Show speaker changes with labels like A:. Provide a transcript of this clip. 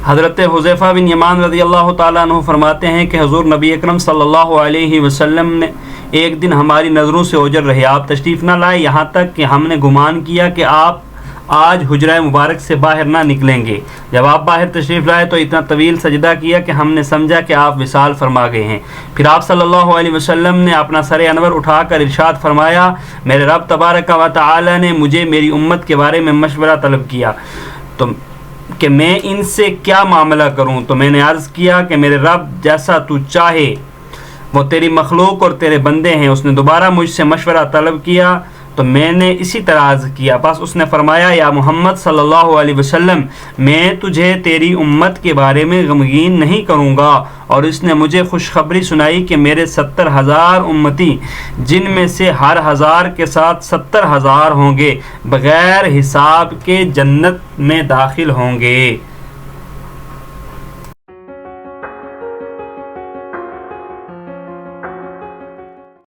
A: حضرت حذیفہ بن یمان رضی اللہ تعالیٰ عنہ فرماتے ہیں کہ حضور نبی اکرم صلی اللہ علیہ وسلم نے ایک دن ہماری نظروں سے اوجھل رہے، آپ تشریف نہ لائے، یہاں تک کہ ہم نے گمان کیا کہ آپ آج حجرہ مبارک سے باہر نہ نکلیں گے۔ جب آپ باہر تشریف لائے تو اتنا طویل سجدہ کیا کہ ہم نے سمجھا کہ آپ وصال فرما گئے ہیں۔ پھر آپ صلی اللہ علیہ وسلم نے اپنا سر انور اٹھا کر ارشاد فرمایا، میرے رب تبارک و تعالی نے مجھے میری امت کے بارے میں مشورہ طلب کیا کہ میں ان سے کیا معاملہ کروں، تو میں نے عرض کیا کہ میرے رب جیسا تو چاہے، وہ تیری مخلوق اور تیرے بندے ہیں۔ اس نے دوبارہ مجھ سے مشورہ طلب کیا تو میں نے اسی طرح عرض کیا، بس اس نے فرمایا، یا محمد صلی اللہ علیہ وسلم، میں تجھے تیری امت کے بارے میں غمگین نہیں کروں گا۔ اور اس نے مجھے خوشخبری سنائی کہ میرے 70,000 امتی، جن میں سے ہر 1000 کے ساتھ 70,000 ہوں گے، بغیر حساب کے جنت میں داخل ہوں گے۔